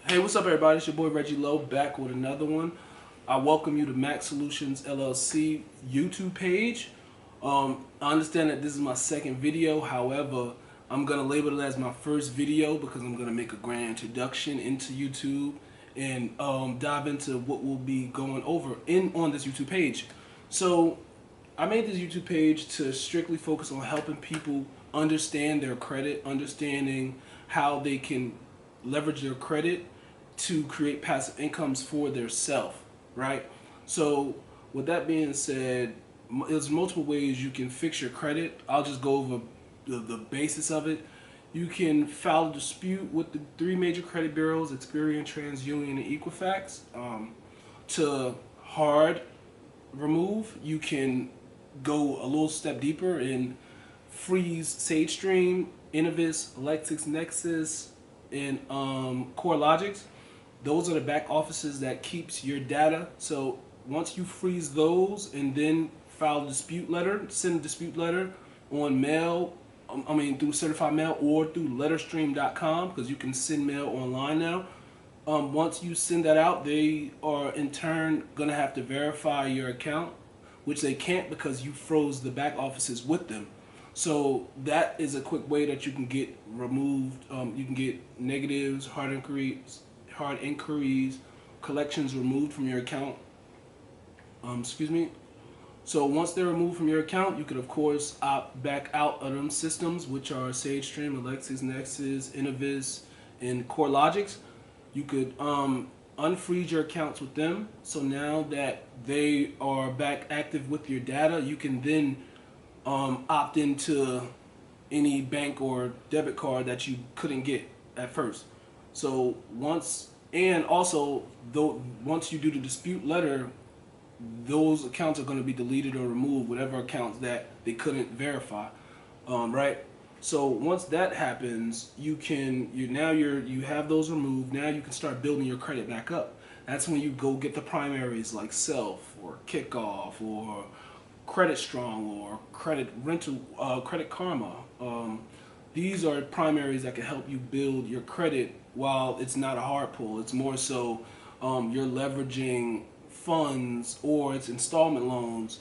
Hey, what's up, everybody? It's your boy Reggie Lowe back with another one. I welcome you to Mac Solutions LLC YouTube page. I understand that this is my second video. However, I'm gonna label it as my first video because I'm gonna make a grand introduction into YouTube and dive into what we'll be going over on this YouTube page. So, I made this YouTube page to strictly focus on helping people understand their credit, understanding how they can leverage their credit to create passive incomes for their self, right? So with that being said, there's multiple ways you can fix your credit. I'll just go over the basis of it. You can file a dispute with the three major credit bureaus, Experian, TransUnion, and Equifax. To hard remove, you can go a little step deeper and freeze SageStream, Innovis, LexisNexis, and CoreLogics. Those are the back offices that keeps your data. So once you freeze those and then file a dispute letter, send a dispute letter on mail, through certified mail or through letterstream.com, because you can send mail online now. Once you send that out, they are in turn going to have to verify your account, which they can't because you froze the back offices with them. So that is a quick way that you can get removed. You can get negatives, hard inquiries, collections removed from your account. So once they're removed from your account, you could of course opt back out of them systems, which are SageStream, LexisNexis, Innovis, and CoreLogics. You could unfreeze your accounts with them. So now that they are back active with your data, you can then opt into any bank or debit card that you couldn't get at first. So once you do the dispute letter, those accounts are going to be deleted or removed, whatever accounts that they couldn't verify, right? So once that happens, you have those removed. Now you can start building your credit back up. That's when you go get the primaries like Self or Kickoff or Credit Strong or Credit Karma. These are primaries that can help you build your credit while it's not a hard pull. It's more so you're leveraging funds or it's installment loans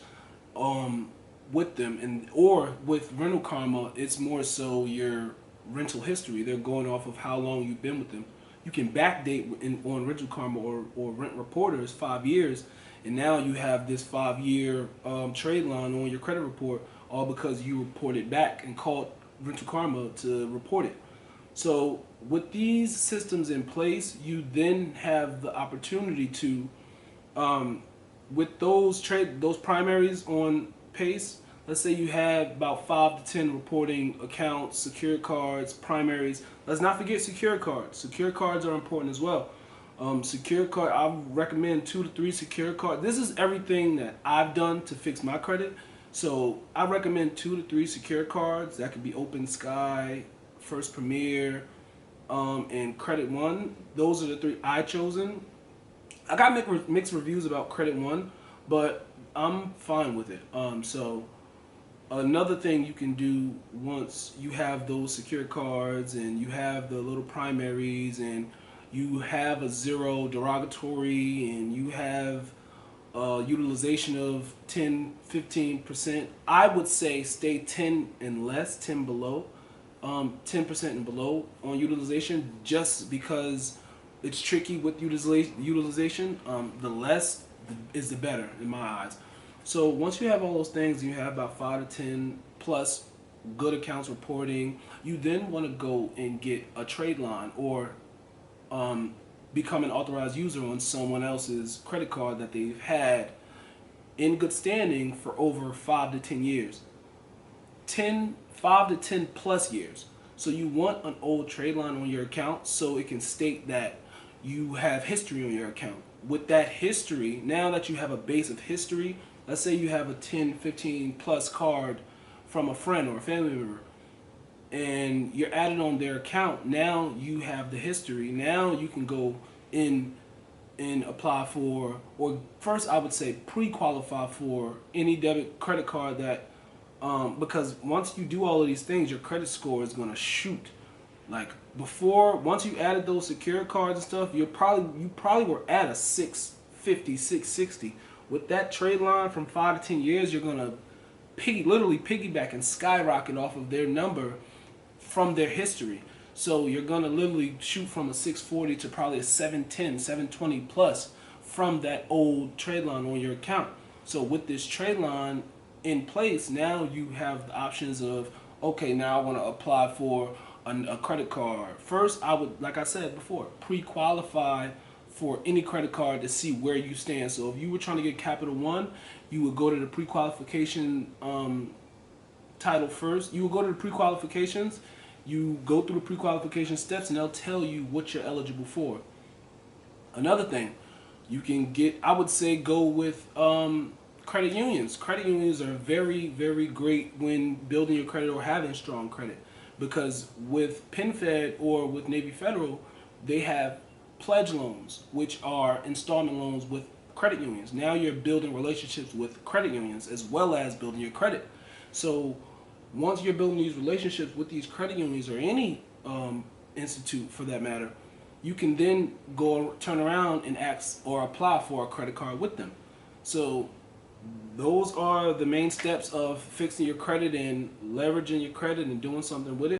with them, or with Rental Karma, it's more so your rental history. They're going off of how long you've been with them. You can backdate on Rental Karma or Rent Reporters 5 years, and now you have this 5-year trade line on your credit report, all because you reported back and called Rental Karma to report it. So with these systems in place, you then have the opportunity to, with those primaries on pace, let's say you have about 5 to 10 reporting accounts, secure cards, primaries. Let's not forget secure cards. Secure cards are important as well. Secure card, I recommend 2 to 3 secure cards. This is everything that I've done to fix my credit. So I recommend 2 to 3 secure cards. That could be Open Sky, First Premier, and Credit One. Those are the 3 I chosen. I got mixed reviews about Credit One, but I'm fine with it. So another thing you can do once you have those secure cards and you have the little primaries and you have a zero derogatory and you have utilization of 10-15%, I would say stay 10 and less, 10 below, 10% and below on utilization, just because it's tricky with utilization. The less is the better in my eyes. So once you have all those things, you have about 5 to 10 plus good accounts reporting, you then want to go and get a trade line or become an authorized user on someone else's credit card that they've had in good standing for over 5 to 10 years. 5 to 10 plus years. So you want an old trade line on your account so it can state that you have history on your account. With that history, now that you have a base of history, let's say you have a 10, 15 plus card from a friend or a family member, and you're added on their account. Now you have the history. Now you can go in and apply for, or first I would say pre-qualify for any debit credit card that, because once you do all of these things, your credit score is going to shoot. Like before, once you added those secure cards and stuff, you probably were at a 650, 660. With that trade line from 5 to 10 years, you're gonna literally piggyback and skyrocket off of their number from their history. So you're gonna literally shoot from a 640 to probably a 710, 720 plus from that old trade line on your account. So with this trade line in place, now you have the options of, okay, now I want to apply for a credit card. First, I would, like I said before, pre-qualify for any credit card to see where you stand. So if you were trying to get Capital One, you would go to the pre-qualification title first. You would go to the pre-qualifications. You go through the pre-qualification steps, and they'll tell you what you're eligible for. Another thing, you can get, I would say, go with credit unions. Credit unions are very, very great when building your credit or having strong credit, because with PenFed or with Navy Federal, they have pledge loans, which are installment loans with credit unions. Now you're building relationships with credit unions as well as building your credit. So once you're building these relationships with these credit unions or any institute for that matter, you can then go turn around and ask or apply for a credit card with them. So those are the main steps of fixing your credit and leveraging your credit and doing something with it.